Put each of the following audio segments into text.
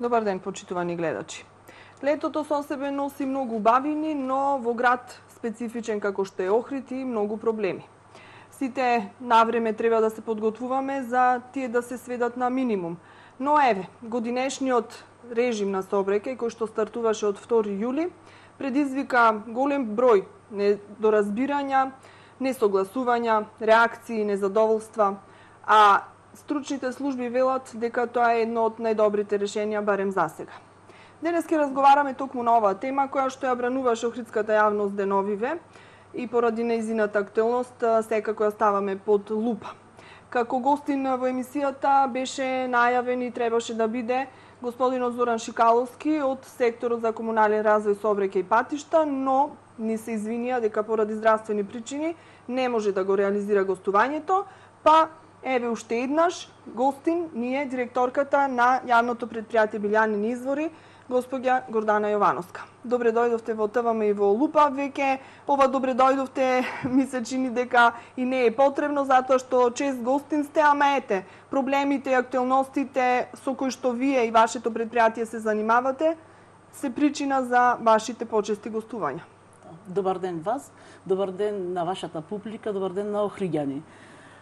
Добар ден, почитувани гледачи. Летото со себе носи многу убавини, но во град специфичен како што е Охрид и многу проблеми. Сите навреме треба да се подготвуваме за тие да се сведат на минимум. Но еве, годинешниот режим на сообраќај кој што стартуваше од 2 јули предизвика голем број недоразбирања, несогласувања, реакции, незадоволства, а стручните служби велат дека тоа е едно од најдобрите решенија барем за сега. Денес ќе разговараме токму на оваа тема која што ја брануваше охридската јавност деновиве и поради нејзината актуелност секако ја ставаме под лупа. Како гостин во емисијата беше најавен и требаше да биде господинот Зоран Шикаловски од секторот за комунален развој, сообраќај и патишта, но ни се извинија дека поради здравствени причини не може да го реализира гостувањето, па еве уште еднаш гостин ни е директорката на јавното претпријатие Билјанини извори, господја Гордана Јовановска. Добре дојдовте во ТВМ и во Лупа. Веќе ова добре дојдовте ми се чини дека и не е потребно, затоа што чест гостин сте, ама ете, проблемите и актуелностите со кои што вие и вашето претпријатие се занимавате се причина за вашите почести гостувања. Добар ден вас, добар ден на вашата публика, добар ден на охриѓани.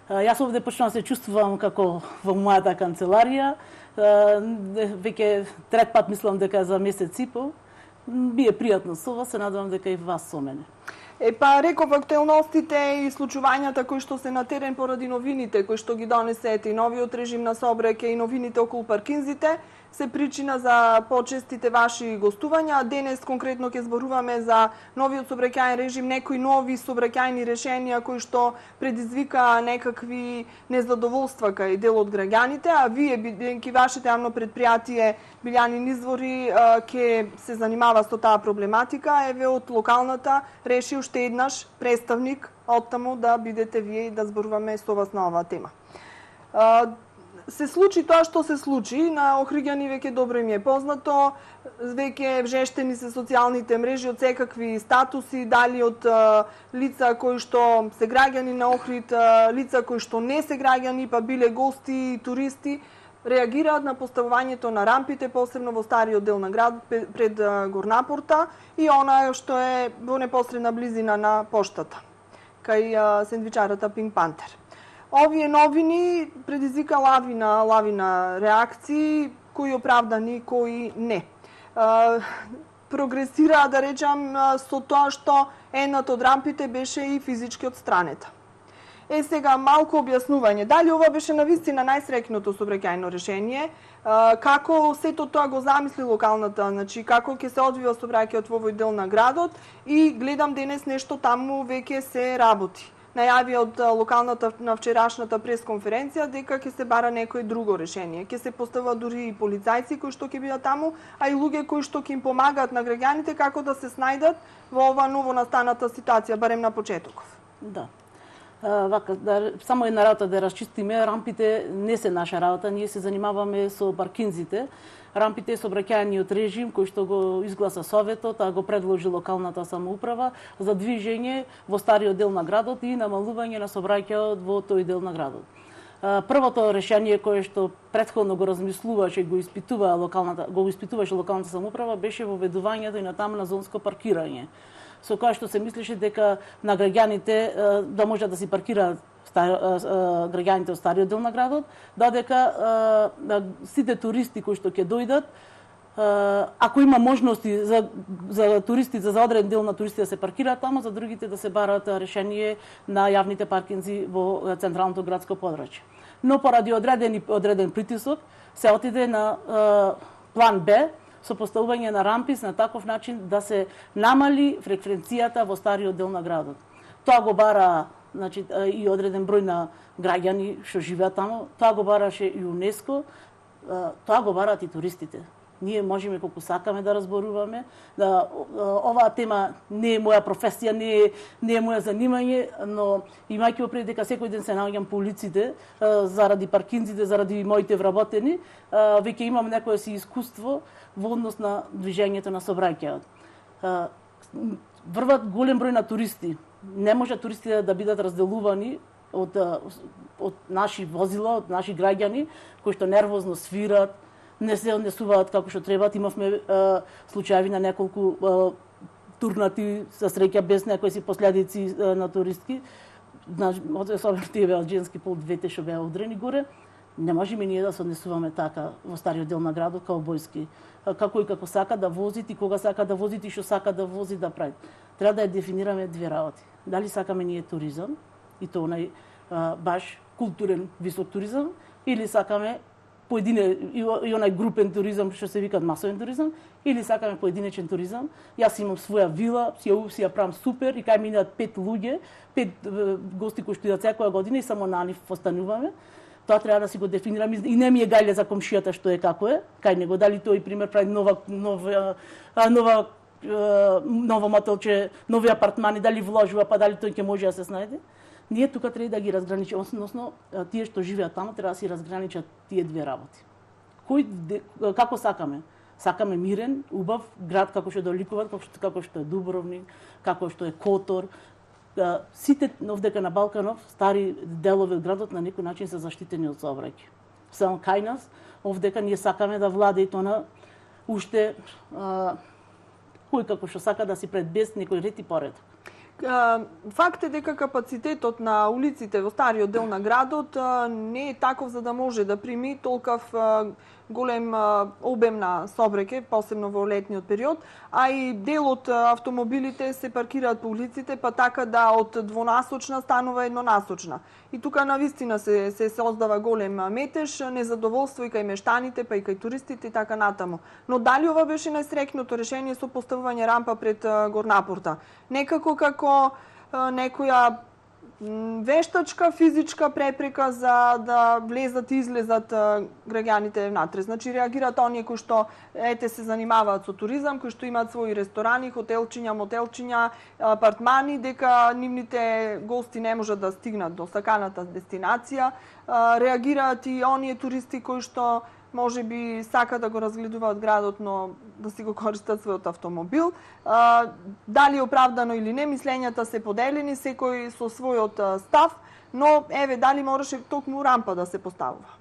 Јас овде почнувам да се чувствувам како во мојата канцеларија. Веќе трет пат мислам дека за месец и пол. Би е пријатно со вас, се надевам дека и вас со мене. Па реков актуелностите и случувањата кои што се на терен поради новините кои што ги донесете и новиот режим на сообраќај и новините околу паркинзите се причина за почестите ваши гостувања. Денес конкретно ќе зборуваме за новиот сообраќајен режим, некои нови сообраќајни решенија кои што предизвика некакви незадоволства кај дел од граѓаните, а вие бидејќи вашето јавно претпријатие Билјанини извори ќе се занимава со таа проблематика, еве од локалната реши уште еднаш представник оттаму да бидете вие и да зборуваме со вас на оваа тема. Се случи тоа што се случи, на охриѓани веќе добро им е познато, веќе вжештени се социјалните мрежи од секакви статуси, дали од лица кои што се граѓани на Охрид, лица кои што не се граѓани, па биле гости и туристи, реагираат на поставувањето на рампите, посебно во стариот дел на град пред Горнапорта и она што е во непосредна близина на поштата, кај сендвичарата Пинк Пантер. Овие новини предизвика лавина реакции, кои оправдани, кои не. Прогресираа, да речам, со тоа што едната од рампите беше и физички отстранета. Сега малку објаснување. Дали ова беше навистина најсреќното сообраќајно решение? Како сето тоа го замисли локалната, значи како ќе се одвива сообраќајот во овој дел на градот и гледам денес нешто таму веќе се работи. Најави од локалната на вчерашната пресконференција дека ќе се бара некој друго решение. Ќе се поставува дури и полицајци кои што ќе бидат таму, а и луѓе кои што ќе им помагаат на граѓаните како да се снајдат во ова ново настаната ситуација, барем на почетоков. Да. Вака, само една работа да расчистиме, рампите не се наша работа, ние се занимаваме со паркинзите. Рампите е сообраќајниот режим кој што го изгласа Советот, а го предложи локалната самоуправа за движење во стариот дел на градот и намалување на сообраќајот во тој дел на градот. Првото решение кое што претходно го размислуваше, го испитуваше локалната самоуправа беше воведувањето и на таму на зонско паркирање, со кое што се мислеше дека на граѓаните да можат да си паркираат граѓаните од стариот дел на градот, додека сите туристи кои што ќе дојдат, ако има можности за туристите, за одреден дел на туристите да се паркираат таму, за другите да се барат решение на јавните паркинзи во централното градско подрачје. Но поради одреден притисок се отиде на план Б, со поставување на рампи на таков начин да се намали фреквенцијата во стариот дел на градот. Тоа го бара и одреден број на граѓани што живеат таму, тоа го бараше и ЮНЕСКО, тоа го бараат и туристите. Ние можеме колку сакаме да разборуваме, оваа тема не е моја професија, не е моја занимање, но имајќи пред дека секој ден се наоѓам по улиците заради паркинзите, заради моите вработени, веќе имам некое си искуство во однос на движењето на сообраќајот. Врват голем број на туристи. Не може туристите да бидат разделувани од наши возила, од наши граѓани кои што нервозно свират, не се однесуваат како што треба. Имавме случаи на неколку турнати со среќа без некои си последици на туристки. Значи, особено тие беа женски пол, двете што беа удрени горе. Не можеме ние да се однесуваме така во стариот дел на градот каубојски. Како и како сака да возите, кога сака да возите и што сака да вози да прави. Треба да ја дефинираме две работи. Дали сакаме ние туризам, и то онај баш културен висок туризам, или сакаме и онај групен туризам што се викат масовен туризам, или сакаме поединечен туризам. Јас имам своја вила, си ја правам супер и кај минат 5 луѓе, 5 гости кои што идат секоја година и само на нив остануваме. Тоа треба да си го дефинираме и не ми е гајле за комшијата што е како е, кај него дали тој пример прави ново мотелче, нови апартмани, дали вложува, па дали тој ќе може да се снајде. Ние тука треба да ги разграничиме, односно тие што живеат таму треба да си разграничат тие две работи. Како сакаме? Сакаме мирен, убав град како што доликуваат, како што е Дубровник, како што е Котор. Сите овдека на Балканов, стари делови од градот на некој начин се заштитени од сообраќај. Само кај нас, овдека ние сакаме да владе и тоа уште кој како што сака да си пред без некој ред и поредок. Факт е дека капацитетот на улиците во стариот дел на градот не е таков за да може да прими толков голем обем на сообраќај, посебно во летниот период, а и дел од автомобилите се паркираат по улиците, па така да од двонасочна станува еднонасочна. И тука навистина се создава голем метеж, незадоволство и кај мештаните, па и кај туристите и така натаму. Но дали ова беше најсреќното решение со поставување рампа пред горнапорта? Некако како некоја вештачка, физичка препрека за да влезат и излезат граѓаните внатре. Значи реагираат оние кои што се занимаваат со туризам, кои што имаат своји ресторани, хотелчиња, мотелчиња, апартмани, дека нивните гости не можат да стигнат до саканата дестинација. Реагираат и оние туристи кои што може би сака да го разгледуваат градот, но да си го користат својот автомобил. Дали е оправдано или не, мислењата се поделени, секој со својот став, но дали мораше токму рампа да се поставува?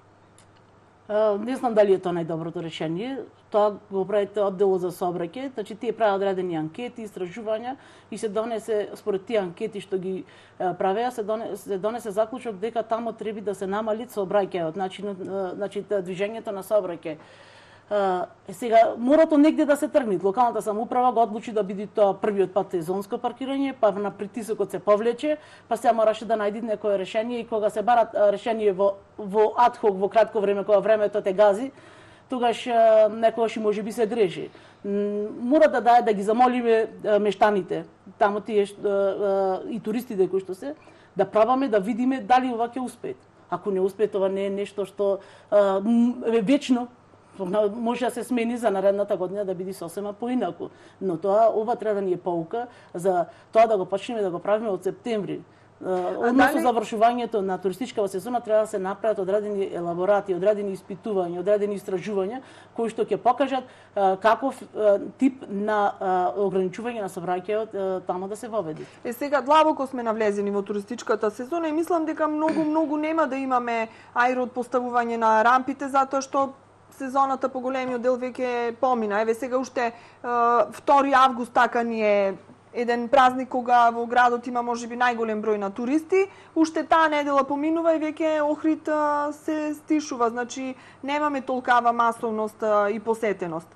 Не знам дали е тоа најдоброто решение. Тоа го правите одделот за сообраќај, значи тие прават одредени анкети, истражувања и се донесе според тие анкети што ги правеа се донесе заклучок дека таму треба да се намали сообраќајот, значи движењето на сообраќај. Сега морато негде да се тргне. Локалната самоуправа го одлучи да биде тоа првиот пат сезонско паркирање, па на притисокот се повлече, па се мораше да најде некое решение и кога се барат решение во адхок во кратко време кога времето те гази, тогаш некогаш и можеби се греши. Мора да ги замолиме мештаните, таму тие и туристите кои што се, да пробаме да видиме дали ова ќе успее. Ако не успее, тоа не е нешто што е вечно. Може да се смени за наредната година да биде сосема поинаку. Но ова треба да ни е поука за тоа да го почнеме да го правиме од септември. Односно завршувањето на туристичкава сезона треба да се направат одредени елаборати, одредени испитувања, одредени истражувања кои што ќе покажат каков тип на ограничување на сообраќајот таму да се воведи. Сега длабоко сме навлезени во туристичката сезона и мислам дека многу нема да имаме ајро од поставување на рампите затоа што сезоната по големиот дел веќе помина. Сега уште 2 август така ни е еден празник кога во градот има можеби најголем број на туристи. Уште таа недела поминува и веќе Охрид се стишува, значи немаме толкава масовност и посетеност.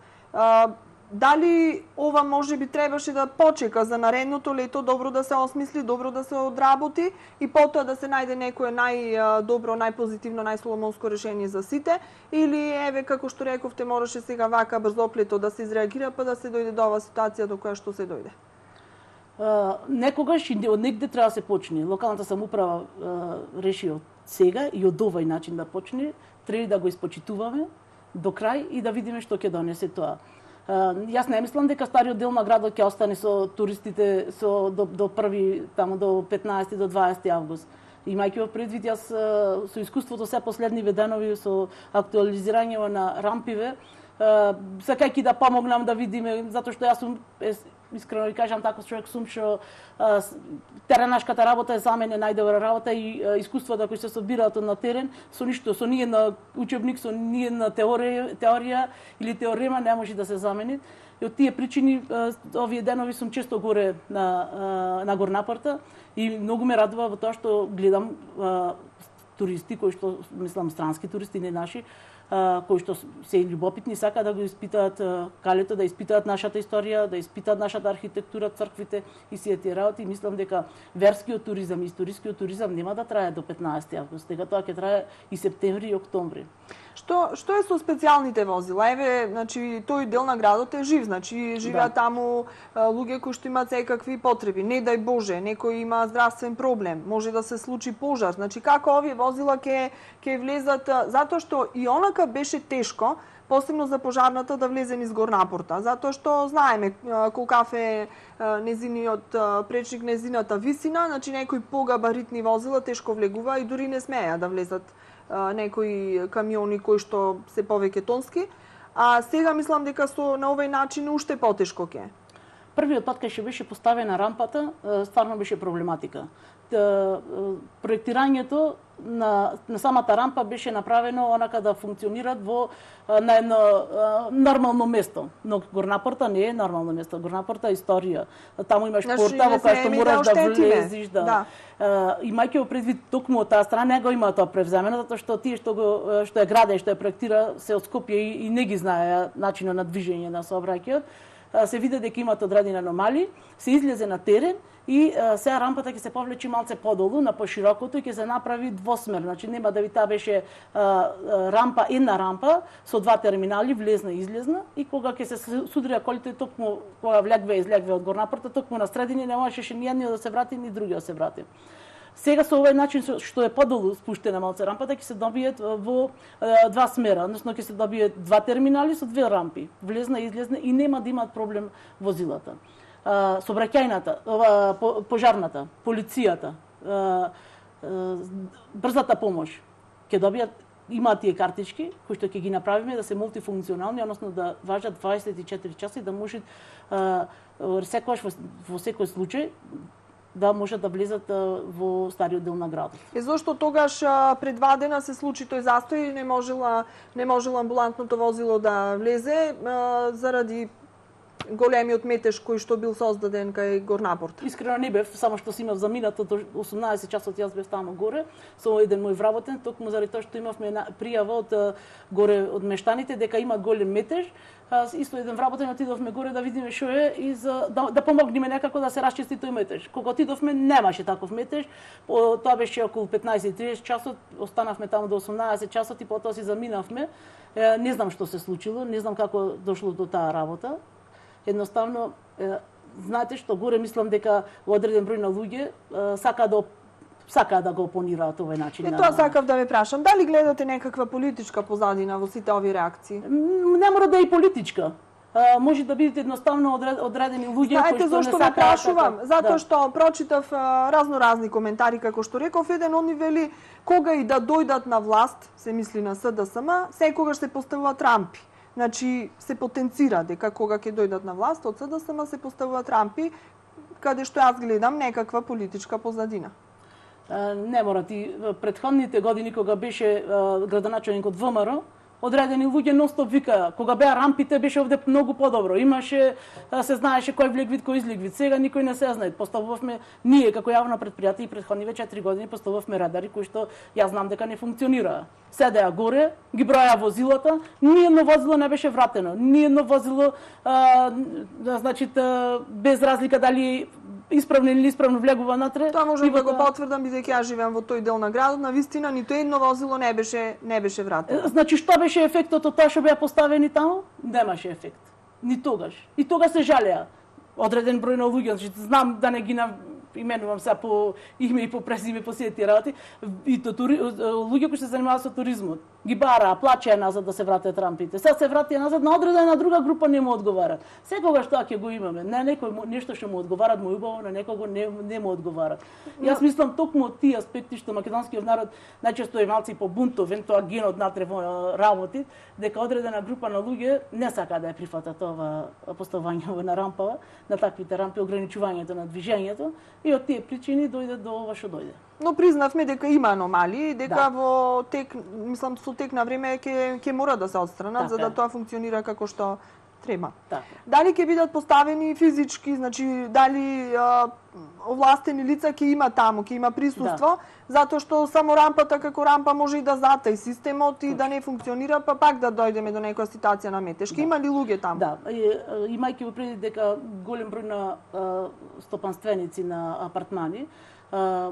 Дали ова може би требаше да почека за наредното лето, добро да се осмисли, добро да се одработи и потоа да се најде некое најдобро, најпозитивно, најсоломонско решение за сите, или како што рековте, мораше сега вака брзоплето да се изреагира па да се дојде до оваа ситуација до која што се дојде? Некогаш и од негде треба да се почне. Локалната самоуправа реши од сега и од овој начин да почне, треба да го испочитуваме до крај и да видиме што ќе донесе тоа. Јас не мислам дека стариот дел на градот ќе остане со туристите до први, таму до 15 до 20 август. Имајќи во предвид, јас со искуството се последниве денови со актуализирање на рампиве, сакајќи да помогнам да видиме, затоа што јас сум искрено ви кажам, таков човек сум што теренашката работа е за мене најдобра работа и искуствата кои се собираат на терен, со ништо, со ние на учебник, со ние на теорија или теорема не може да се замени. И од тие причини овие денови сум често горе на Горнапорта и многу ме радува во тоа што гледам туристи кои што мислам странски туристи, не наши, кои што се љубопитни, сака да го испитаат калето, да испитаат нашата историја, да испитаат нашата архитектура, црквите и сите тие работи. Мислам дека верскиот туризам и историскиот туризам нема да трае до 15 август, дека тоа ќе трае и септември и октомври. Што е со специјалните возила? Еве, значи тој дел на градот е жив, значи живеат таму луѓе кои што имаат секакви потреби. Не дај Боже, некој има здравствен проблем, може да се случи пожар. Значи како овие возила ќе влезат, затоа што и онака беше тешко, посебно за пожарната да влезе низ Горнапорта, затоа што знаеме колкав е незиниот пречник, незината висина, значи некои погабаритни возила тешко влегува и дури не смеја да влезат некои камиони кои што се повеќе тонски, а сега мислам дека на овој начин уште потешко ќе. Првиот пат кога ќе беше поставена рампата, стварно беше проблематика. Проектирањето на самата рампа беше направено онака да функционираат на едно нормално место. Но Горнапорта не е нормално место. Горнапорта е историја. Таму имаш порта во која што мораш да влезеш, имајќи предвид токму од таа страна, не го има тоа превземено, затоа што тие што е граде, што е проектира, се од Скопје и не ги знае начинот на движење на сообраќајот. Се види дека имаат одредени аномалии, се излезе на терен и сега рампата ќе се повлечи малце подолу на поширокото и ќе се направи двосмер. Значи нема да ви таа беше една рампа со два терминали, влезна и излезна, и кога ќе се судрија колите токму кога влегве и излегве од Горнапорта, токму на средини не можеше ни едниот да се врати, ни другиот да се врати. Сега со овој начин што е подолу спуштена малце рампата, ќе се добијат во два смера, односно ќе се добијат два терминали со две рампи, влезна и излезна, и нема да имаат проблем возилата. Сообраќајната, пожарната, полицијата, брзата помош ќе добијат, имаат тие картички кои што ќе ги направиме да се мултифункционални, односно да важат 24 часа и да можат секогаш во секој случај да можат да влезат во стариот дел на градот. И зошто тогаш предвадена се случи тој застој и не можело амбулантното возило да влезе заради големиот метеж кој што бил создаден кај Горнапорта? Искрено не бев, само што си имав заминато до 18 часот, јас бев таму горе со еден мој вработен, токму заради тоа што имавме пријава од горе од мештаните дека има голем метеж. Исто еден вработен отидовме горе да видиме што е и да помогнеме некако да се расчисти тој метеж. Кога отидовме немаше таков метеж, тоа беше околу 15:30 часот, останавме таму до 18 часот и потоа си заминавме. Не знам што се случило, не знам како дошло до таа работа. Едноставно, знаете што, горе мислам дека одреден број на луѓе сакаат да го опонираат овој начин. Тоа сакав да ве прашам, дали гледате некаква политичка позадина во сите овие реакции? Не мора да е и политичка. Може да бидете едноставно одредени луѓе кои што не сакаат. Прашувам, затоа што прочитав разни коментари, како што реков, еден од нив вели кога и да дојдат на власт, се мисли на СДСМ, секогаш се поставуваат рампи. Значи се потенцира дека кога ќе дојдат на власт од СДСМ се поставуваат рампи, каде што јас гледам некаква политичка позадина. Не мора ти. Претходните години кога беше градоначелник од ВМРО, одредени луѓе нонстоп викаа, кога беа рампите беше овде многу подобро. Имаше, се знаеше кој влег вид, кој излег вид. Сега никој не се знае. Поставувавме ние како јавно предпријатие и претходниве 4 години поставувавме радари кои што јас знам дека не функционираа. Седеа горе, ги броја возилата, ниедно возило не беше вратено. Ниедно возило значи без разлика дали исправно или неисправно влегува натре. Тоа можам да го потврдам бидејќи јас живеам во тој дел на градот, навистина ниту едно возило не беше вратено. Значи што беше ефектот од тоа што беа поставени таму? Немаше ефект. Ни тогаш. И тогаш се жалеа одреден број на луѓе, значи знам да не ги именувам сега по име и по презиме по сите тие работи, и луѓе кои се занимаваат со туризмот. ги бараа, плачеа назад да се вратат рампите. Сега се вратија назад, на одредена друга група не му одговарат. Секогаш тоа ќе го имаме. На некој нешто што му одговарат му убаво, на некого не му одговарат. Јас мислам токму од тие аспекти што македонскиот народ најчесто е малци побунтовен, тоа генот натре во работи, дека одредена група на луѓе не сака да ја прифатат ова поставување на рампава, на таквите рампи, ограничувањето на движењето, и од тие причини дојде до ова што дојде. Но признавме дека има аномалии, дека во тек, мислам, со тек на време ќе мора да се отстранат, за да тоа функционира како што треба. Дали ќе бидат поставени физички, значи дали овластени лица ќе има таму, ќе има присуство, затоа што само рампата како рампа може и да затаи системот и да не функционира, па пак да дојдеме до некоја ситуација на метеж. Ќе има ли луѓе таму? Да, имајќи во предвид дека голем број на стопанственици на апартмани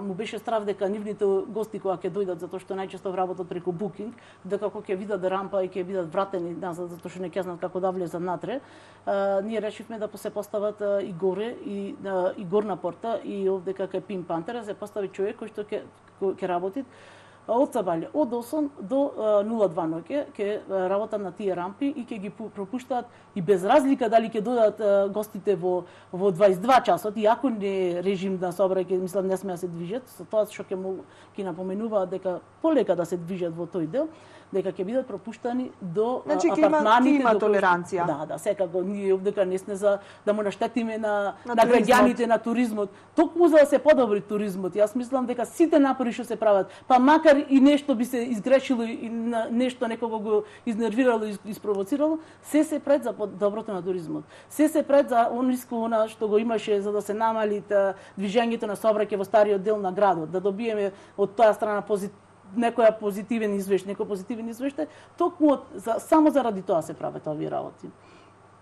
му беше страв дека нивните гости кога ќе дојдат, затоа што најчесто вработат преку букинг, дека кога ќе видат рампа и ќе бидат вратени назад затоа што не ќе знаат како да влезат натре, ние решивме да се постават и горе и горна порта и овде како Pink Panther се постави човек кој што ќе работи од сабаље, од 8 до 02 ноќе ќе работат на тие рампи и ќе ги пропуштаат и без разлика дали ќе додат гостите во 22 часот, иако не е режим на сообраќај, мислам не сме да се движат, со тоа што ќе напоменуваат дека полека да се движат во тој дел, дека ќе бидат пропуштани до апартманите. Има толеранција. Да, секако ние овдека не сме за да му наштетиме на граѓаните, на туризмот. Токму за да се подобри туризмот. Јас мислам дека сите напори што се прават, па макар и нешто би се изгрешило и нешто некого го изнервирало и испровоцирало, се пред за доброто на туризмот. Се пред за она што го имаше за да се намали движењето на сообраќај во стариот дел на градот, да добиеме од тоја страна некој позитивен извештај, токму само заради тоа се прават овие работи.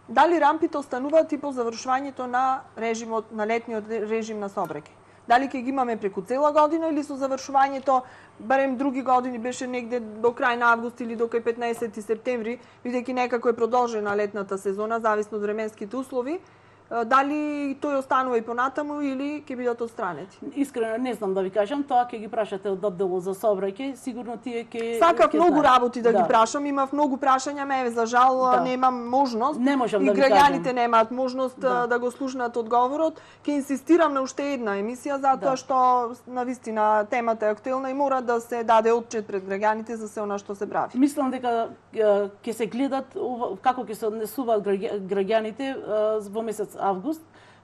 Дали рампите остануваат и по завршувањето на режимот, на летниот режим на сообраќај? Дали ќе ги имаме преку цела година или со завршувањето, барем други години беше негде до крај на август или до кај 15 септември, бидејќи некако е продолжена летната сезона, зависно од временските услови, дали тој останува и понатаму или ќе бидат отстранети? Искрено не знам да ви кажам, тоа ќе ги прашате од одделот за сообраќај, сигурно тие ќе сакав многу работи да ги прашам, имав многу прашања, ме за жал немам можност. Не можам да ви кажам. И граѓаните немаат можност да го слушнат одговорот. Ќе инсистирам на уште една емисија затоа што навистина темата е актуелна и мора да се даде отчет пред граѓаните за се она што се прави. Мислам дека ќе се гледат како ќе се однесуваат граѓаните во месец август,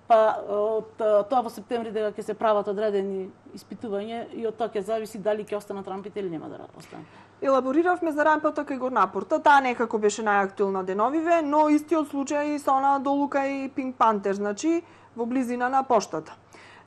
па од тоа во септември дека ќе се прават одредени испитувања и од тоа ќе зависи дали ќе останат рампите или нема да останат. Елабориравме за рампата кај Горнапорта, таа некако беше најактуелна деновиве, но истиот случај со она долу кај Pink Panther, значи во близина на поштата.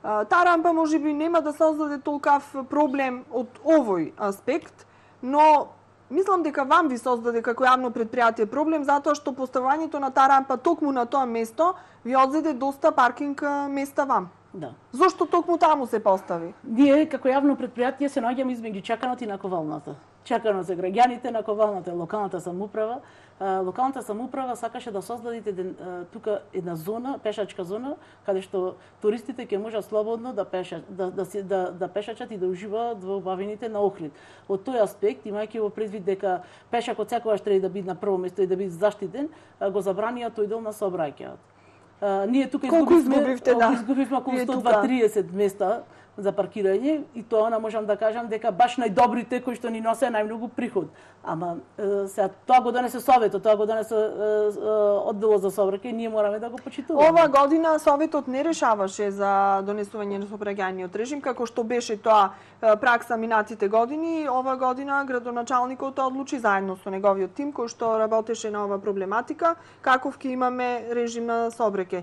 Таа рампа можеби нема да создаде толкав проблем од овој аспект, но мислам дека вам ви создаде како јавно предпријатие проблем затоа што поставувањето на таа рампа токму на тоа место ви одзеде доста паркинг места вам. Да. Зошто токму таму се постави? Ние како јавно предпријатие се наоѓаме измеѓу чаканот и наковалната. Чаканот за граѓаните, наковалната локалната самоуправа. Локалната самоуправа сакаше да создадите тука една зона, пешачка зона, каде што туристите ќе можат слободно да пешачат и да уживаат во убавините на Охрид. Од тој аспект, имајќи во предвид дека пешакот секогаш треба да биде на прво место и да биде заштитен, го забранија тој дел на сообраќајот. Ние тука изгубивме околу 120-30 места за паркирање и тоа можам да кажам дека баш најдобрите кои што ни носеа најмногу приход. Ама сега тоа го донесе Советот, тоа го донесе одделот за сообраќај, ние мораме да го почитуваме. Ова година Советот не решаваше за донесување на сообраќајниот режим како што беше тоа пракса минатите години. Ова година градоначалникот одлучи заедно со неговиот тим кој што работеше на ова проблематика каков ќе имаме режим на сообраќај.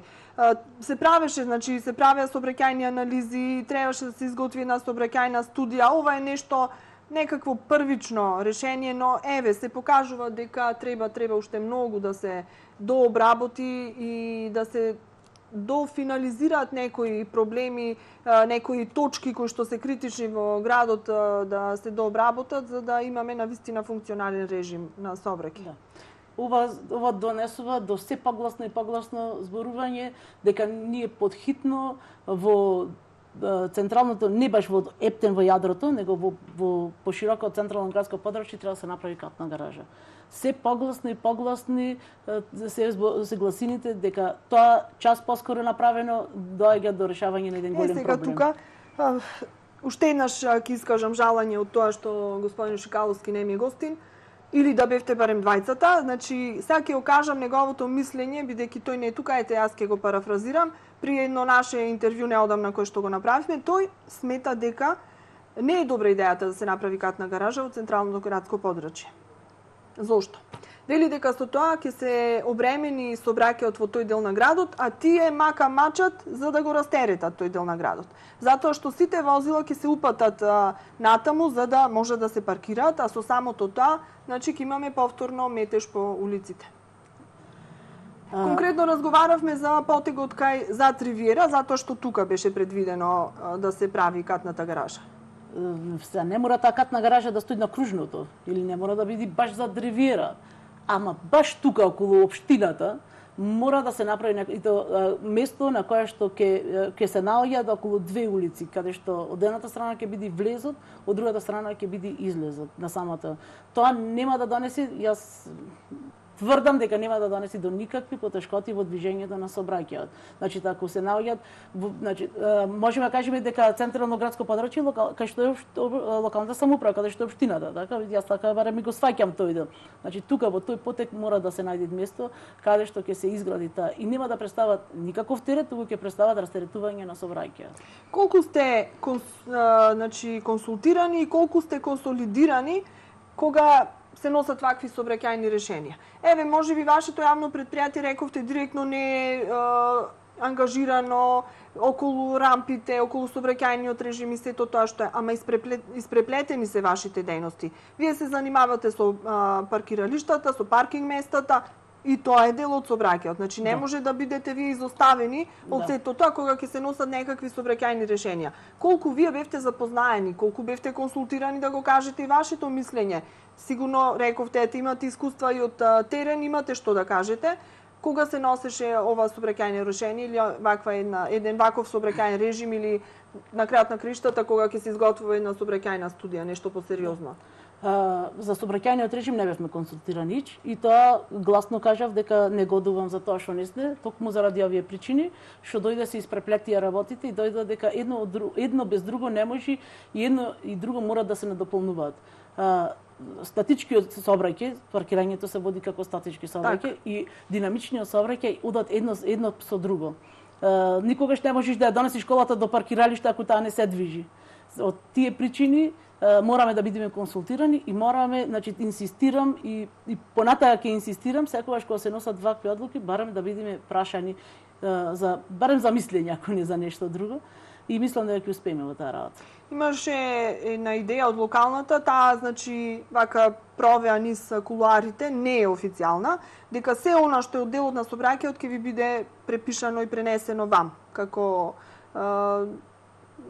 Се правеше, значи се правеа сообраќајни анализи, требаше да се изготви една сообраќајна студија. Ова е нешто некакво првично решение, но еве се покажува дека треба уште многу да се дообработи и да се дофинализираат некои проблеми, некои точки кои што се критични во градот да се дообработат за да имаме навистина функционален режим на сообраќај. Ова донесува до се погласно и погласно зборување дека ние подхитно во централното не баш во ептен во јадрото, него во пошироко централно градско подрачје треба да се направи катна гаража. Се погласни и погласни се гласините дека тоа час поскоро направено доаѓа до решавање на еден голем сега проблем. Тука, уште еднаш ќе искажам жалање од тоа што господин Шикаловски не ми е гостин, или да бевте барем двајцата. Значи, сега ќе окажам неговото мислење, бидејќи тој не е тука, ете јас ќе го парафразирам, при едно наше интервју неодамна кое што го направивме, тој смета дека не е добра идејата да се направи катна гаража во централното градско подрачје. Зошто? Вели дека со тоа ќе се обремени сообраќајот во тој дел на градот, а тие мака мачат за да го растеретат тој дел на градот. Затоа што сите возила ќе се упатат натаму за да може да се паркираат, а со самото тоа, значи ќе имаме повторно метеж по улиците. Конкретно разговаравме за потегот кај зад Ривиера, затоа што тука беше предвидено да се прави катната гаража. Не мора таа катна гаража да стои на кружното, или не мора да биде баш зад Ривиера. Ама баш тука околу општината мора да се направи и то место на кое што ќе се наоѓаат околу две улици, каде што од едната страна ќе биде влезот, од другата страна ќе биде излезот на самата. Тоа нема да донесе, јас тврдам дека нема да донеси до никакви потешкоти во движењето на сообраќајот. Значи, ако се наоѓаат, значи, можеме да кажеме дека централно градско подрачје кај што е локалната самоуправа, каде што е општината, така јас така барем ми го сваќам тој дел. Значи, тука во тој потек мора да се најде место каде што ќе се изгради таа и нема да представат никаков терет, туку ќе представат растеретување на сообраќајот. Колку сте значи консултирани и колку сте консолидирани кога се носат вакви сообраќајни решенија? Еве, можеби вашето јавно предпријатие, рековте, директно не е ангажирано околу рампите, околу сообраќајниот режим и сето тоа што е, ама испреплетени се вашите дејности. Вие се занимавате со паркиралиштата, со паркинг местата, и тоа е дел од сообраќајот. Значи не може да бидете вие изоставени од сето тоа кога ќе се носат некакви сообраќајни решенија. Колку вие бевте запознаени, колку бевте консултирани да го кажете и вашето мислење? Сигурно рековте, ете, имате искуства и од терен, имате што да кажете. Кога се носеше ова сообраќајно решение или еден ваков сообраќајен режим или на крајот на криштата кога ќе се изготвува една сообраќајна студија, нешто посериозно? За сообраќајниот режим не бевме консултирани и тоа гласно кажав дека не годувам за тоа што не сте, токму заради овие причини, што дојде се испреплетија работите и дојде дека едно без друго не може и едно и друго мора да се надополнуваат. Статичкиот сообраќај, паркирањето се води како статички сообраќај и динамичниот сообраќај одат едно со друго. Никогаш не можеш да ја донесиш колата до паркиралиште ако таа не се движи. Од тие причини мораме да бидеме консултирани и мораме, значи, инсистирам и понатаја ќе инсистирам секогаш кога се носат вакви одлуки, барем да бидеме прашани барем за мислење, ако не за нешто друго. И мислам дека ќе успееме во таа работа. Имаше една идеја од локалната, таа, значи, вака провеа низ кулуарите, не е официјална, дека се она што е од делот на сообраќајот ќе ви биде препишано и пренесено вам, како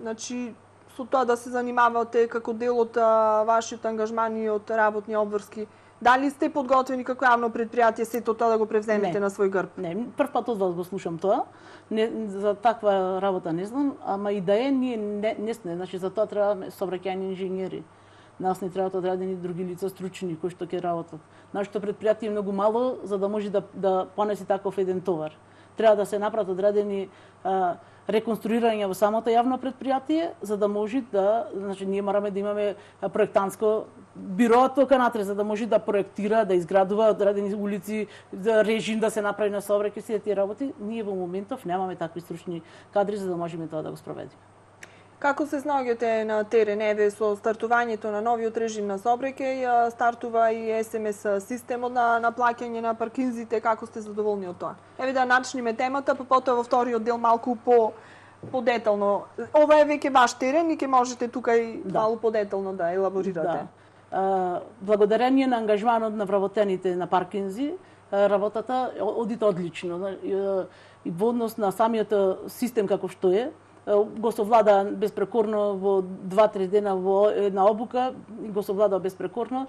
значи со тоа да се занимавате како дел од вашиот ангажман и од работни обврски. Дали сте подготвени како јавно предпријатие сето тоа да го превземете на свој грб? Не, прв пат од вас го слушам тоа. Не, за таква работа не знам, ама и да е, ние не сме. Значи, за тоа треба сообраќајни инженери. Нас не треба одредени други лица стручни кои што ќе работат. Нашето предпријатие е многу мало за да може да понесе таков еден товар. Треба да се направат одредени реконструирање во самото јавно предпријатие, за да може да, значи, ние мораме да имаме проектантско бюро тока натре, за да може да проектира, да изградува одредени улици, да режим да се направи на сообраќај, сите тие работи. Ние во моментов немаме такви стручни кадри за да можеме тоа да го спроведеме. Како се снаоѓате на терен? Еве, со стартувањето на новиот режим на сообраќај, стартува и СМС системот на плаќање на паркинзите, како сте задоволни од тоа? Еве да начнеме темата, па потоа во вториот дел малку подетално. Ова е веќе ваш терен и ќе можете тука и малку подетално да елаборирате. Да. Благодарение на ангажманот на вработените на паркинзи, работата оди одлично. И во однос на самиот систем како што е, го совлада безпрекорно во 2-3 дена во една обука, го совлада безпрекорно.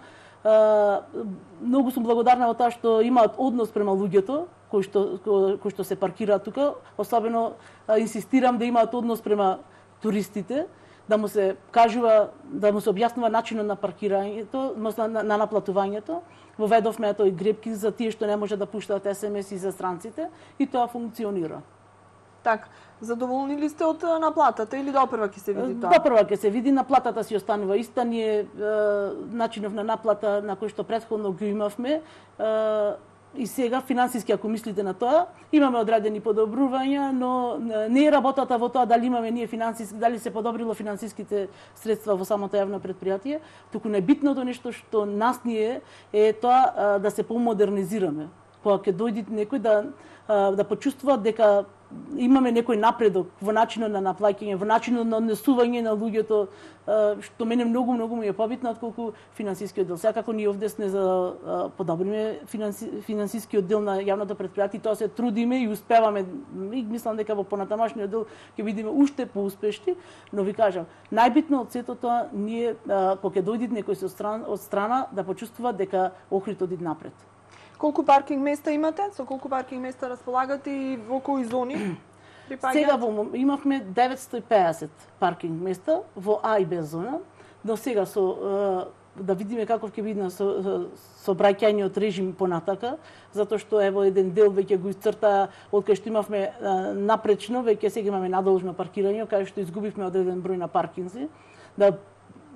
Многу сум благодарна во тоа што имаат однос према луѓето кои што се паркираат тука, особено инсистирам да имаат однос према туристите, да му се кажува, да му се објаснува начинот на паркирањето, на наплатувањето. Воведовме тој гребки за тие што не може да пуштаат SMS и за странците и тоа функционира. Так, задоволни ли сте од наплатата или допрва ќе се види тоа? Допрва ќе се види, наплатата си останува иста, ние начинов на наплата на кој што претходно го имавме, и сега финансиски, ако мислите на тоа, имаме одредени подобрувања, но не е работата во тоа дали имаме ние финансиски, дали се подобрило финансиските средства во самото јавно предпријатие, туку најбитното нешто што нас ние е тоа да се помодернизираме. Кога ќе дојде некој да почувствува дека имаме некој напредок во начинот на наплаќање, во начинот на однесување на луѓето, што мене многу ми е побитно отколку финансискиот дел. Секако ние овде сме за подобриме финансискиот дел на јавното предпријатие, тоа се трудиме и успеваме. И мислам дека во понатамашниот дел ќе бидеме уште поуспешни, но ви кажам, најбитно од сето тоа ние кога ќе дојде некој од страна да почувствува дека Охрид оди напред. Колку паркинг места имате? Со колку паркинг места располагате и во кои зони припаѓаат? Сега имавме 950 паркинг места во А и Б зона. До сега да видиме каков ќе биде сообраќајниот режим понатака, затоа што ево еден дел веќе го исцрта од кај што имавме напречно, веќе сега имаме надолжно паркирање, кај што изгубивме одреден број на паркинзи. Да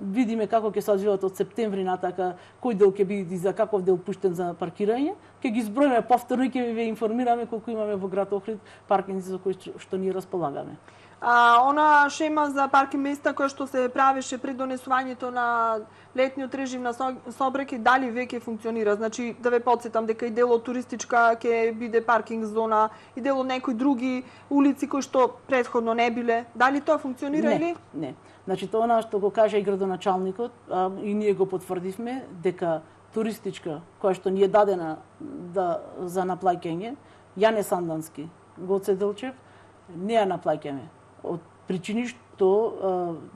видиме како ќе се одвиваат од септември натака, кој дел ќе биде и за каков дел пуштен за паркирање. Ќе ги зброиме повторно и ќе ви информираме колку имаме во град Охрид паркинзи за кои што ние располагаме. Она шема за паркинг места која што се правеше пред донесувањето на летниот режим на сообраќај, дали веќе функционира? Значи, да ве потсетам дека и дел од туристичка ќе биде паркинг зона, и дел од некои други улици кои што претходно не биле. Дали тоа функционира или? Не. Значи, тоа што го кажа и градоначалникот, и ние го потврдивме, дека туристичка, која што ни е дадена за наплаќање, Јане Сандански, Гоце Делчев, не ја наплаќаме. Од причини што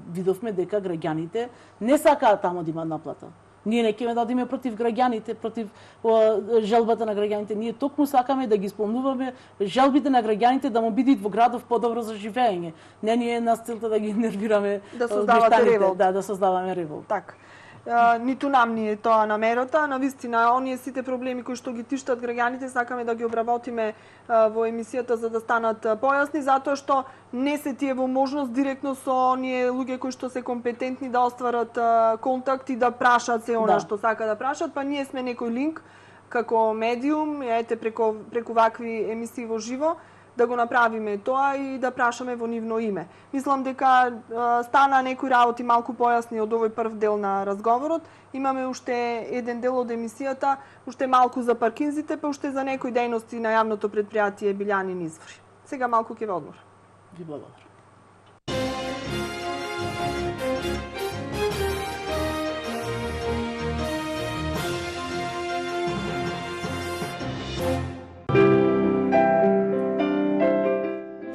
видовме дека граѓаните не сакаат таму да имаат наплата. Ние не ќе дадиме против граѓаните, против желбата на граѓаните. Ние токму сакаме да ги исполнуваме желбите на граѓаните да му бидат во градов подобро за живење. Не ни е нас целта да ги нервираме мештаните. Да создаваме револт. Так. Ниту нам ни е тоа намерата, навистина оние сите проблеми кои што ги тиштат граѓаните сакаме да ги обработиме во емисијата за да станат појасни, затоа што не се тие во можност директно со оние луѓе кои што се компетентни да остварат контакт и да прашат се она што сака да прашат, па ние сме некој линк како медиум, ете преку вакви емисии во живо, да го направиме тоа и да прашаме во нивно име. Мислам дека стана некои работи малку појасни од овој прв дел на разговорот. Имаме уште еден дел од емисијата, уште малку за паркинзите, па уште за некои дејности на јавното предпријатие Билјанин извори. Сега малку ќе ве одмор. Ви благодарам.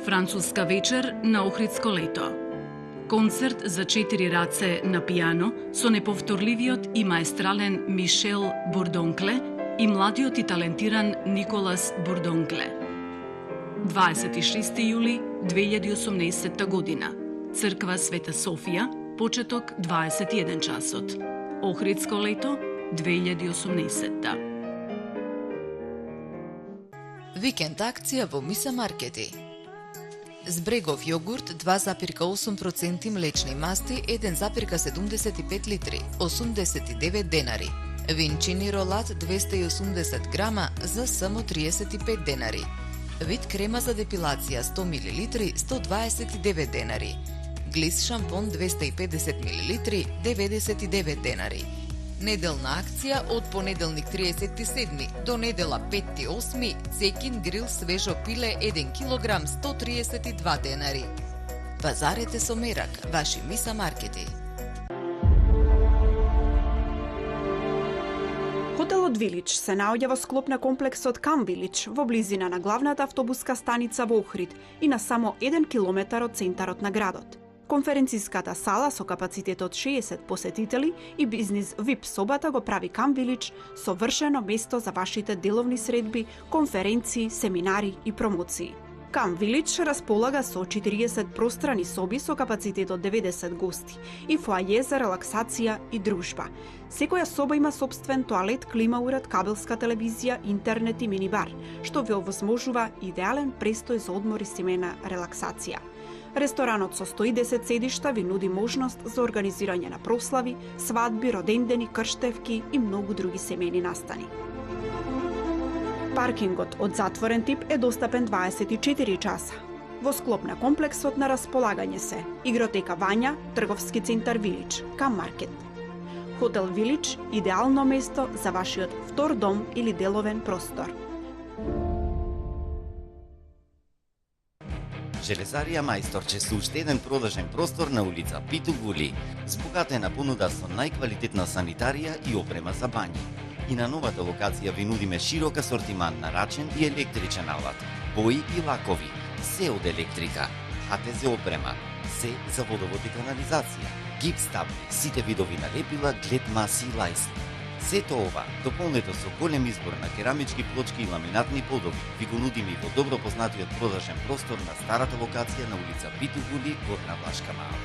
Француска вечер на Охридско лето. Концерт за 4 раце на пијано со неповторливиот и маестрален Мишел Бурдонкле и младиот и талентиран Николас Бурдонкле. 26 јули 2018 година. Црква Света Софија, почеток 21 часот. Охридско лето 2018. Викенд акција во Миса Маркети. Збрегов јогурт 2,8% млечни масти 1,75 литри, 89 денари. Винчини ролат 280 грама за само 35 денари. Вид крема за депилација 100 мл 129 денари. Глис шампон 250 мл 99 денари. Неделна акција од понеделник 37 до недела 5.8 Цекин грил свежо пиле 1 кг 132 денари. Пазарете со мерак, ваши Миса Маркети. Хотелот Вилич се наоѓа во склоп на комплексот Кам Вилич во близина на главната автобуска станица во Охрид и на само 1 километар од центарот на градот. Конференциската сала со капацитет од 60 посетители и бизнис VIP собата го прави Кам Вилич совршено место за вашите деловни средби, конференции, семинари и промоции. Camp Village располага со 40 пространи соби со капацитет од 90 гости и фоаје за релаксација и дружба. Секоја соба има сопствен тоалет, клима уред, кабелска телевизија, интернет и минибар, што ве овозможува идеален престој за одмор и семејна релаксација. Ресторанот со 110 седишта ви нуди можност за организирање на прослави, свадби, родендени, крштевки и многу други семејни настани. Паркингот од затворен тип е достапен 24 часа. Во склоп на комплексот на располагање се игротека Вања, трговски центар Вилич, Camp Market. Хотел Вилич – идеално место за вашиот втор дом или деловен простор. Железарија Мајсторче се уште еден продажен простор на улица Питу Гули, збогатена понуда со најквалитетна санитарија и опрема за бањи. И на новата локација ви нудиме широк асортиман на рачен и електричен алат, бои и лакови, се од електрика, ХТЗ опрема, се за водовод и канализација, гипс табли, сите видови налепила, глед маси и лајсли. Сето ова, дополнето со голем избор на керамички плочки и ламинатни подови, ви го нудиме и во добро познатиот продажен простор на старата локација на улица Питу Гули, Горна Влашка Мала.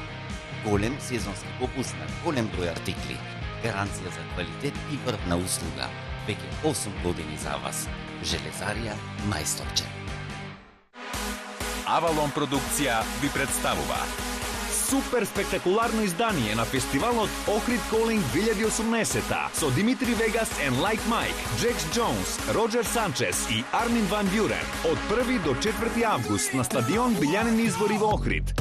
Голем сезонски попуст на голем број артикли, гаранција за квалитет и врвна услуга. Веќе 8 години за вас. Железарија Мајсторче. Авалон продукција ви представува супер спектакуларно издание на фестивалот Охрид Calling 2018 со Димитри Вегас and Like Mike, Джекс Джонс, Роджер Санчес и Армин Ван Бюрен од 1 до 4 август на стадион Билјанин извори во Охрид.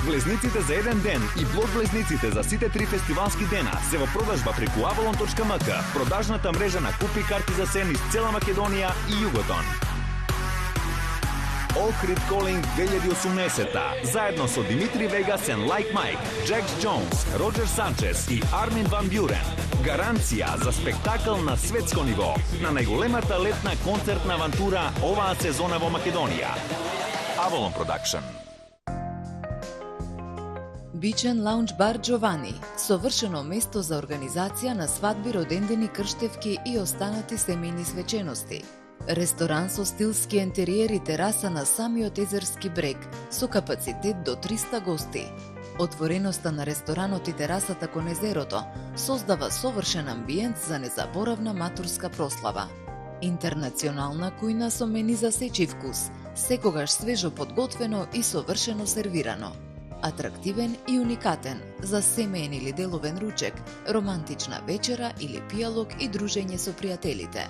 Влезниците за еден ден и блок влезниците за сите 3 фестивалски дена се во продажба преку avalon.mk, продажната мрежа на купи карти за сен из цела Македонија и Југотон. Охрид Calling 2018 заедно со Димитри Вегас and Like Mike, Джекс Джонс, Роджер Санчес и Армин Ван Бюрен. Гаранција за спектакл на светско ниво на најголемата летна концертна авантура оваа сезона во Македонија. Avalon Production. Бичен лаунջ бар Джовани, совршено место за организација на свадби, родендени, крштевки и останати семејни свечености. Ресторан со стилски ентериер и тераса на самиот езерски брег, со капацитет до 300 гости. Отвореноста на ресторанот и терасата кон езерото создава совршен амбиент за незаборавна матурска прослава. Интернационална кујна со мени за сечи вкус, секогаш свежо подготвено и совршено сервирано. Атрактивен и уникатен за семеен или деловен ручек, романтична вечера или пијалок и дружење со пријателите.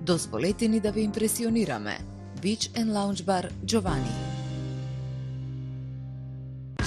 Дозволете ни да ве импресионираме. Beach and Lounge Bar Giovanni.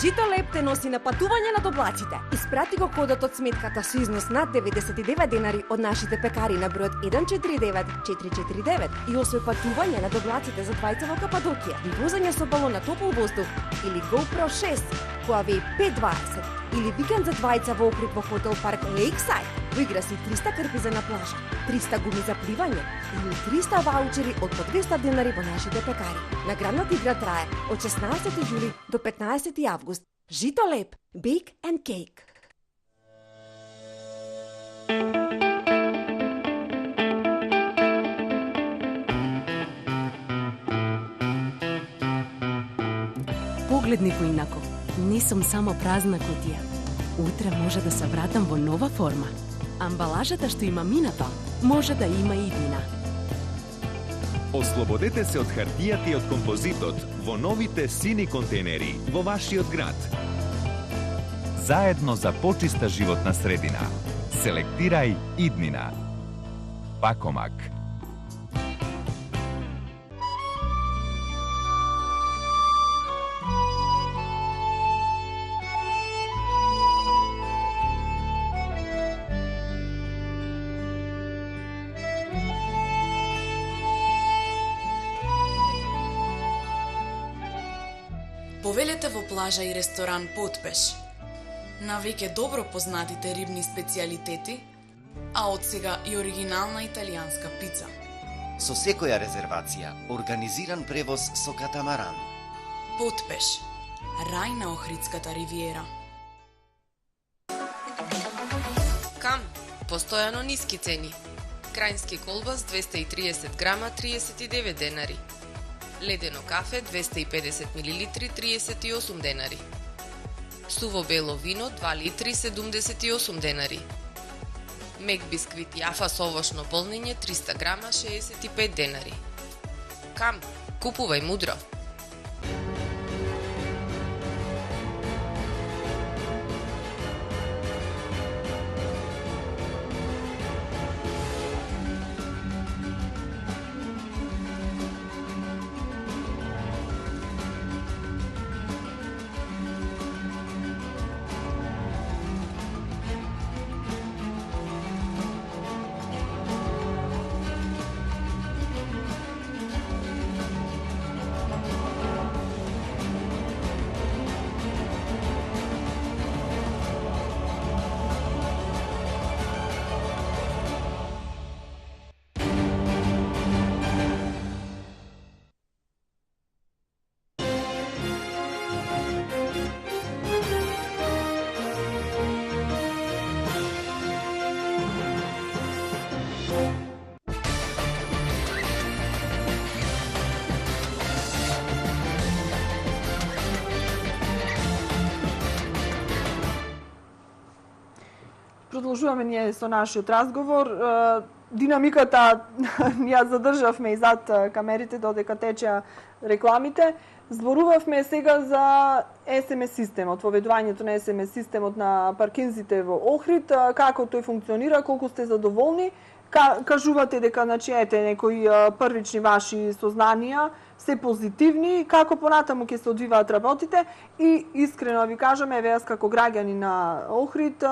Жито Леп те носи на патување над облаците. Испрати го кодот од сметката со износ над 99 денари од нашите пекари на бројот 149449 и освој патување над облаците за двајца во Кападокија и возење со балон на топол воздух или GoPro 6, Huawei P20 или викенд за двајца во Охрид во хотел парк Lakeside. Во игра си 300 крпи на плажа, 300 гуми за пливање или 300 ваучери од по 200 денари во нашите пекари. Наградната игра трае од 16 јули до 15 август. Жито Леп, Bake and Cake. Погледни поинако. Не сум само празна кутија. Утре може да се вратам во нова форма. Амбалажата што има минато, може да има и иднина. Ослободете се од хартијата и од композитот во новите сини контейнери во вашиот град. Заедно за почиста животна средина. Селектирај иднина. Пакомак. Повелете во плажа и ресторан Потпеш. На веќе добро познатите рибни специјалитети, а од сега и оригинална италијанска пица. Со секоја резервација, организиран превоз со катамаран. Потпеш. Рај на Охридската ривиера. Кам, постојано ниски цени. Крајнски колбас 230 грама 39 денари. Ледено кафе 250 мл 38 денари. Суво бело вино 2 литри 78 денари. Мек бисквит јафа со овошно полнење 300 грама 65 денари. Кам, купувај мудро. Продолжуваме ние со нашиот разговор. Динамиката ја задржавме и зад камерите додека течеа рекламите. Зборувавме сега за СМС системот, воведувањето на СМС системот на паркинзите во Охрид, како тој функционира, колку сте задоволни. Кажувате дека ете некои првични ваши сознанија се позитивни, како понатаму ќе се одвиваат работите и искрено ви кажам, еве јас како граѓани на Охрид,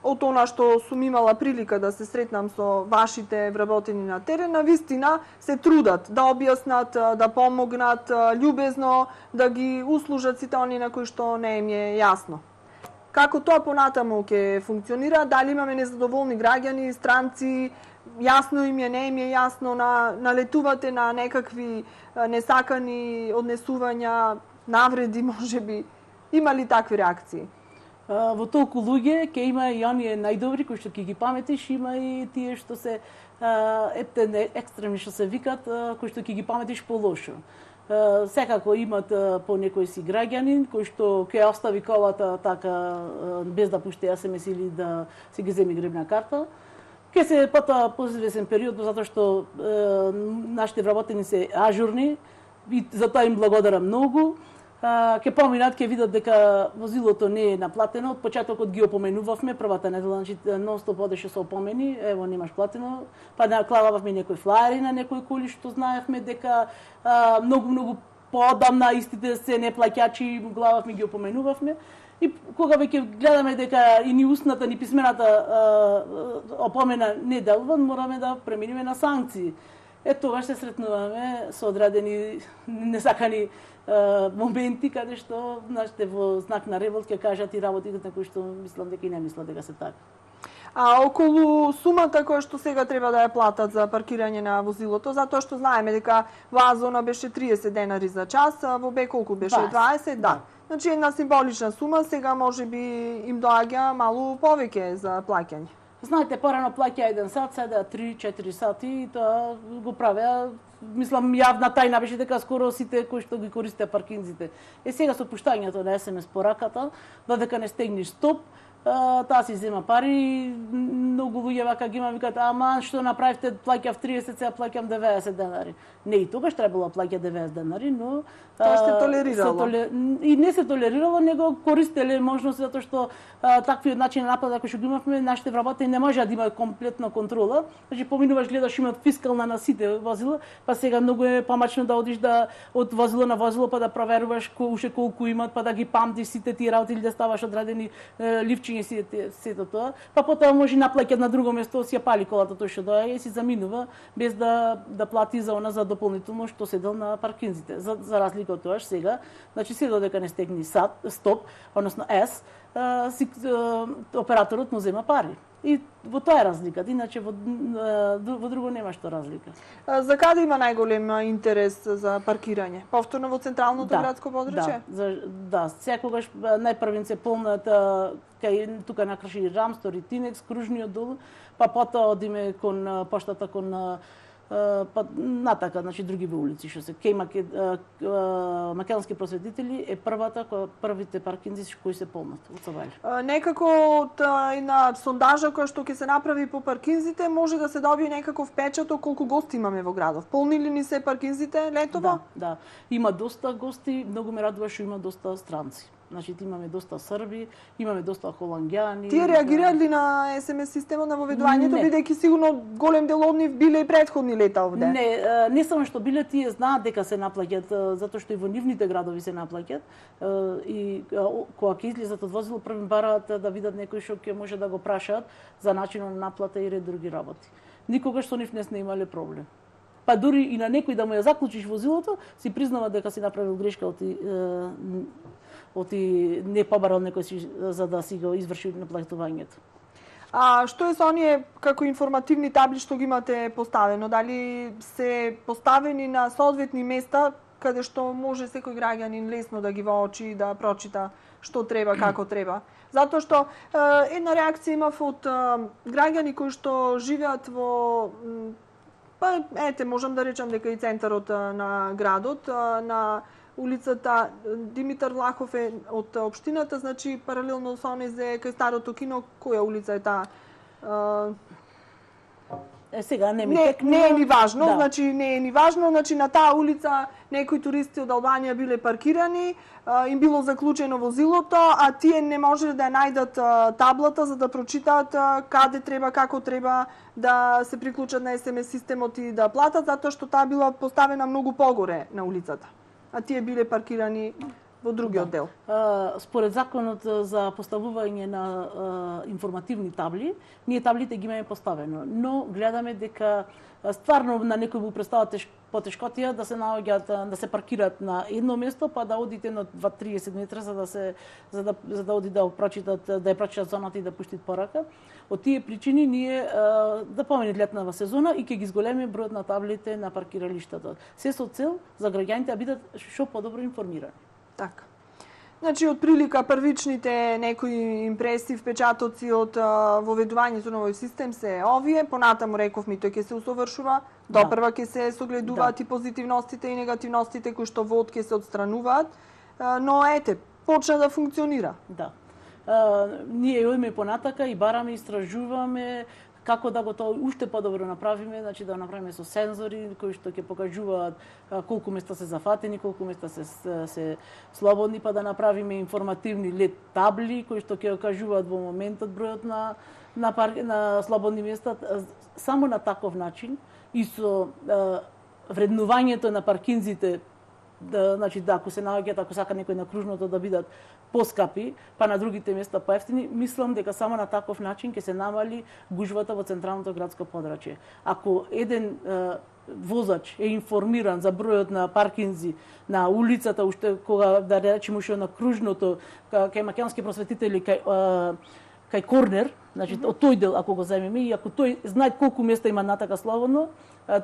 од она што сум имала прилика да се сретнам со вашите вработени на терен, навистина се трудат да објаснат, да помогнат љубезно, да ги услужат сите они на кои што не им е јасно. Како тоа понатаму ќе функционира, дали имаме незадоволни граѓани, странци, јасно им е, не им е јасно, налетувате на некакви несакани однесувања, навреди можеби, има ли такви реакции? Во толку луѓе ќе има и оние најдобри кои што ќе ги паметиш, има и тие што се екстремни што се викат, кои што ќе ги паметиш полошо. Секако имат по некој си граѓанин кој што ќе остави колата така без да пушти СМС или да си ги земи гребна карта. Ќе се потоа поизвесен период затоа што нашите вработени се ажурни и за тоа им благодарам многу. Ќе поминат, ќе видат дека возилото не е наплатено. Од почетокот ги опоменувавме, првата недела, значи нон-стоп одеше со опомени, ево немаш платено, па наклававме некои флаери на некои коли што знаевме дека многу поодамна истите се неплаќачи, глававме ги опоменувавме. И кога веќе гледаме дека и ни устната, ни писмената опомена не делува, мораме да преминеме на санкции. Тогаш се сретнуваме со одредени несакани моменти каде што нашите во знак на револт ќе кажат и работите на кои што мислам дека и не мислат дека се така. А околу сумата која што сега треба да ја платат за паркирање на возилото, затоа што знаеме дека во Азона беше 30 денари за час, а во Б колку беше 20, да. Значи една символична сума, сега можеби им доаѓа малку повеќе за плаќање. Знаете, порано плаќа 1 сат, сега 3-4 сати и тоа го правеа. Мислам, јавна тајна беше дека скоро сите кои што ги користеа паркинзите. Сега со пуштањето на СМС пораката, додека не стегнеш стоп, таа си зема пари, многу луѓе вака ги има викаат, ама што направивте, плаќав 30, сега плаќам 90 денари. Не, и тогаш требало да плаќа 90 денари, но тоа се толерирало. И не се толерирало, него користеле можност затоа што такви начин на наплата кои што ги имавме, нашите вработени не можеа да имаат комплетна контрола. Значи поминуваш, гледаш, имаат фискална на сите возила, па сега многу е помачно да одиш да од возило на возило па да проверуваш уште колку имаат, па да ги памтиш сите тие работи или да ставаш одредени ливчиња сето тоа. Па потоа може наплаќат на друго место, си ја пали колата тој што доаѓа и си заминува без да плати за она за дополнително што седел на паркинзите. За разлика од тоа сега, значи се додека не стегни стоп, односно S, операторот му зема пари. И во тоа е разликата, иначе во друго нема што разлика. За каде има најголем интерес за паркирање? Повторно во централното градско подручје? Да, секогаш најпрвен се полнат кај тука на Крши Рамстор и Тинекс, кружниот долу, па потоа одиме кон поштата кон па натака, значи други улици што се кеј македонски просветители е првите паркинзи кои се полнат од Сабајле. Некако од една сондажа која што ќе се направи по паркинзите може да се добие некаков печат колку гости имаме во градов. Полни ли ни се паркинзите летово? Да. Има доста гости, многу ме радува што има доста странци. Значи имаме доста срби, имаме доста холанѓани. Тие реагираат ли на СМС системот на воведувањето, бидејќи сигурно голем дел од нив биле и претходни лета овде? Не само што биле, тие знаат дека се наплаќат, затоа што и во нивните градови се наплаќат. И кога ќе излезат од возило, првим бараат да видат некој што ќе може да го прашаат за начинот на наплата и ред други работи. Никогаш со нив не сме имале проблем. Па дури и на некој да му ја заклучиш возилото, си признава дека си направил грешка оти не побарал некој за да си го изврши наплатувањето. А што е со оние како информативни табли што ги имате поставено? Дали се поставени на соодветни места каде што може секој граѓанин лесно да ги воочи и да прочита што треба, како треба? Затоа што една реакција имав од граѓани кои што живеат во можам да речам дека и центарот на градот, на улицата Димитар Влахов е од општината, значи паралелно со онези кај старото кино, која улица е таа? Сега не е ни важно, значи на таа улица некои туристи од Албанија биле паркирани, им било заклучено возилото, а тие не можеле да ја најдат таблата за да прочитаат каде треба, како треба да се приклучат на СМС системот и да платат, затоа што таа била поставена многу погоре на улицата. А тие биле паркирани во другиот дел. Според законот за поставување на информативни табли, ние таблите ги имаме поставено, но гледаме дека стварно на некој му представа потешкотија да се наоѓаат, да се паркираат на едно место, па да одите на 2-30 метра за да оди да прочитат, да ја прочитат зоната и да пуштат порака. Од тие причини ние да помине летнава сезона и ќе ги зголеми бројот на таблите на паркиралиштата. Се со цел за граѓаните да бидат што подобро информирани. Така. Значи, од прилика првичните некои импресии, впечатоци од воведувањето на овој систем се овие, понатаму рековме тој ќе се усовршува, допрва ќе се согледуваат и позитивностите и негативностите кои што во ќе се отстрануваат, но почна да функционира. Да. Ние одиме понатака и бараме, истражуваме како да го тоа уште подобро направиме, значи да направиме со сензори кои што ќе покажуваат колку места се зафатени, колку места се слободни, па да направиме информативни LED табли кои што ќе кажуваат во моментот бројот на слободни места. Само на таков начин и со вреднувањето на паркинзите, значи ако се наоѓаат, ако сака некој на кружното да бидат поскапи, па на другите места поевтини, мислам дека само на таков начин ќе се намали гужвата во централното градско подрачје. Ако еден возач е информиран за бројот на паркинзи на улицата, уште кога да речеме уште на кружното, кај македонски просветители, кај Корнер, значи од тој дел ако го земеме и ако тој знае колку места има натака слободно,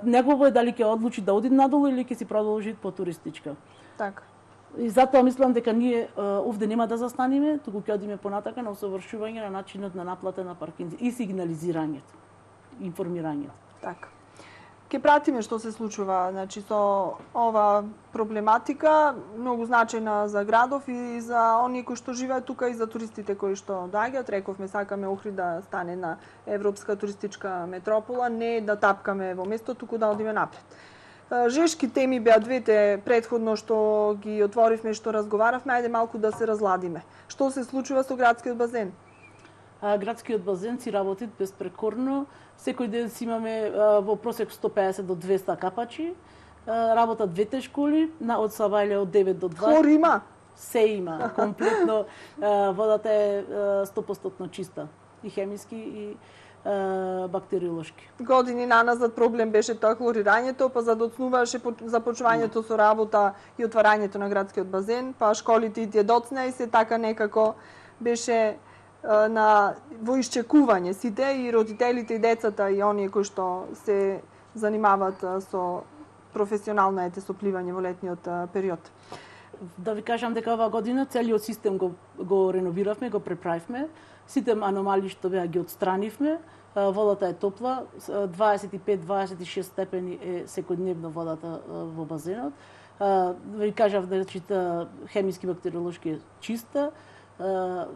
негово е дали ќе одлучи да оди надолу или ќе си продолжи по туристичка. Така. И затоа мислам дека ние овде нема да застанеме, туку ќе одиме понатака на усовршување на начинот на наплата на паркинзи и сигнализирањето, информирањето. Така. Ке пратиме што се случува, значи со ова проблематика, многу значајна за градов и за оние кои што живеат тука и за туристите кои што доаѓаат. Рековме сакаме Охрид да стане на европска туристичка метропола, не да тапкаме во место, туку да одиме напред. Жешки теми беа двете претходно што ги отворивме, што разговаравме, ајде малку да се разладиме. Што се случува со градскиот базен? Градскиот базен си работи безпрекорно. Секој ден си имаме во просек 150 до 200 капачи. Работат двете школи, од Сабајле од 9 до 2. Хлор има? Се има, комплетно. Водата е 100% чиста. И хемиски, и бактериолошки. Години наназад проблем беше тоа хлорирањето, па задоцнуваше започнувањето со работа и отварањето на градскиот базен, па школите и тие доцна и се така некако беше во исчекување сите и родителите и децата и оние кои што се занимаваат со професионално етесопливање во летниот период. Да ви кажам дека оваа година целиот систем го реновиравме, го преправивме. Сите аномалии што беа ги отстранивме. Водата е топла, 25-26 степени е секојдневно водата во базенот. Ви кажав дека хемиски, бактериолошки е чиста.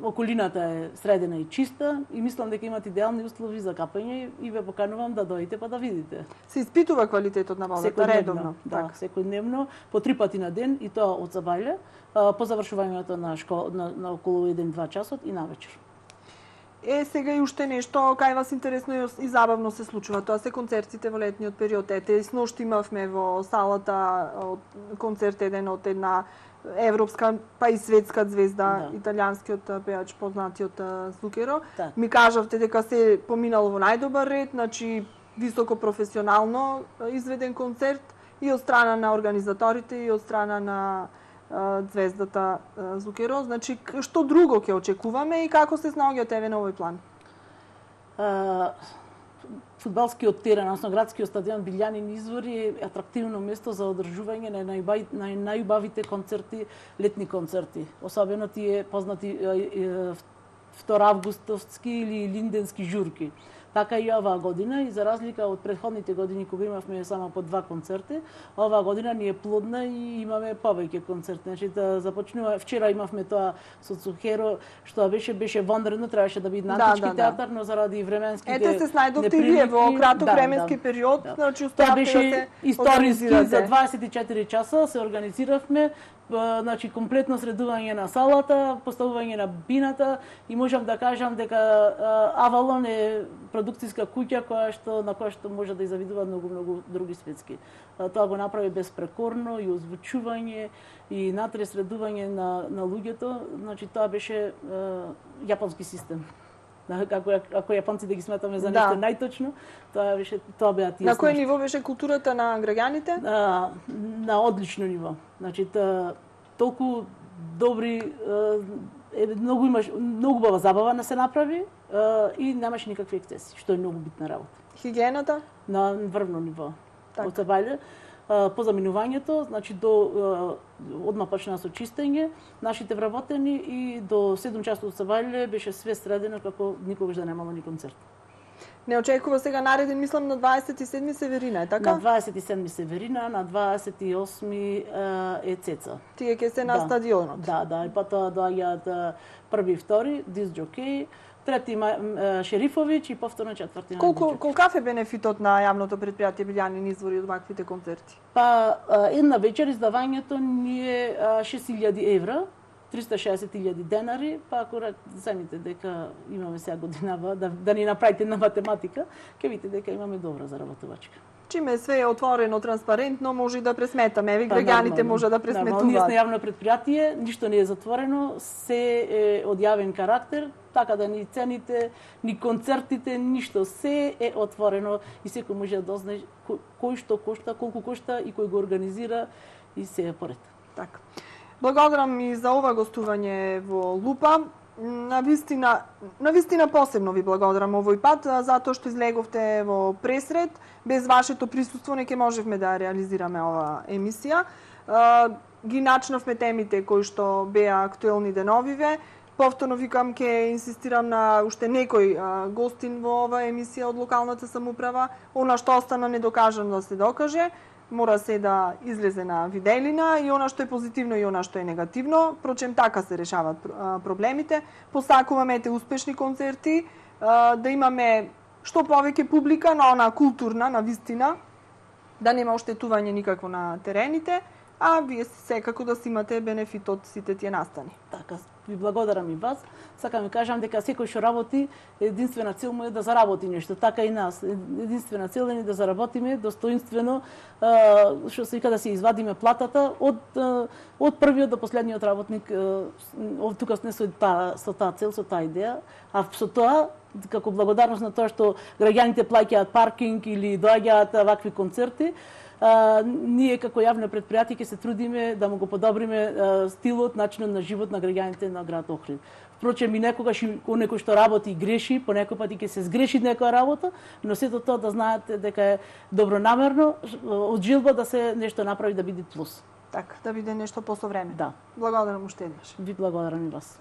Околината е средена и чиста и мислам дека имат идеални услови за капање и ве поканувам да дојдете па да видите. Се испитува квалитетот на водата редовно? Да, секојдневно, по 3 пати на ден и тоа од забајле, по завршувањето на школа на околу 1-2 часот и навечер. Сега и уште нешто, кај вас интересно и забавно се случува, тоа се концертите во летниот период. Сношто имавме во салата концерт еден од една европска, па и светска звезда, италијанскиот пеач, познатиот Зукеро. Ми кажавте дека се поминало во најдобар ред, значи високо професионално изведен концерт и од страна на организаторите и од страна на звездата Зукеро. Значи, што друго ќе очекуваме и како се снаоѓате еве на овој план? Фудбалскиот терен, односно градскиот стадион Билјанин извори е атрактивно место за одржување на најубавите концерти, летни концерти. Особено тие познати второавгустовски или линденски журки. Така и оваа година, и за разлика од претходните години кога имавме само по 2 концерти, оваа година ни е плодна и имаме повеќе концерти. Значи да започнува, вчера имавме тоа со Цухеро, што беше вонредно, требаше да биде на антички театар, но заради временските неприлики. Ете се снајдовте и вие во краток временски период, значи тоа беше историски за 24 часа се организиравме. Значи комплетно средување на салата, поставување на бината и можам да кажам дека Авалон е продукцијска куќа на која што може да изавидува многу други светски. Тоа го направи безпрекорно и озвучување и натре средување на луѓето, значи тоа беше јапонски систем. Ако јапонците ги сметаме за нешто најточно, тоа беа тие. На кој ниво беше културата на граѓаните? На одлично ниво. Значи толку добри многу убава забава не се направи и немаше никакви ексцеси, што е многу битна работа. Хигиената? На врвно ниво. Од Сабајле, по заминувањето, значи одма почна со чистење, нашите вработени и до 7 часот од Сабајле беше све средено како никогаш да немало ни концерт. Не очекува сега нареден, мислам, на 27 Северина, е така? На 27 Северина, на 28 е Цеца. Тие ќе се на стадионот. Да, и потоа доаѓаат први и втори, диск джокеј, трети Шерифович и повторно четврти. Колкав е бенефитот на јавното предпријатие Билјанин извори од ваквите концерти? Па една вечер издавањето ни е 6.000 евра, 360.000 денари, па ако земите дека имаме сега годинава, да ни направите на математика, ќе видите дека имаме добра заработувачка. Чиме све е отворено, транспарентно, може и да пресметаме. Еви граѓаните може да пресметуваат. Ние сме јавно предпријатие, ништо не е затворено, се е од јавен карактер, така да ни цените, ни концертите, ништо, се е отворено и секој може да дознае кој што кошта, колку кошта и кој го организира и се е поред. Така. Благодарам и за ова гостување во Лупа. Навистина посебно ви благодарам овој пат, затоа што излеговте во пресред. Без вашето присуство не ќе можевме да реализираме оваа емисија. Ги начнавме темите кои што беа актуелни деновиве. Повторно викам, ќе инсистирам на уште некој гостин во оваа емисија од локалната самоуправа. Она што остана недокажано да се докаже. Мора се да излезе на виделина и она што е позитивно и она што е негативно. Впрочем, така се решават проблемите. Посакуваме успешни концерти, да имаме што повеќе публика, на она културна, на вистина, да нема оштетување никакво на терените, а вие секако да си имате бенефит од сите тие настани. Така, ви благодарам и вас. Сакам да кажам дека секој што работи, единствена цел му е да заработи нешто, така и нас. Единствена цел е да заработиме достоинствено, што се вика да се извадиме платата од првиот до последниот работник, тука не со таа цел, со таа идеја, а со тоа како благодарност на тоа што граѓаните плаќаат паркинг или доаѓаат вакви концерти, ние како јавно предпријатие ќе се трудиме да му го подобриме стилот, начинот на живот на граѓаните на град Охрид. Впрочем, и некогаш некој што работи и греши, понекој пати ќе се сгреши некоја работа, но сето тоа да знаете дека е добронамерно, од жилба да се нешто направи да биде плюс. Така, да биде нешто посовремено. Да. Благодарам уште еднаш. Ви благодарам и вас.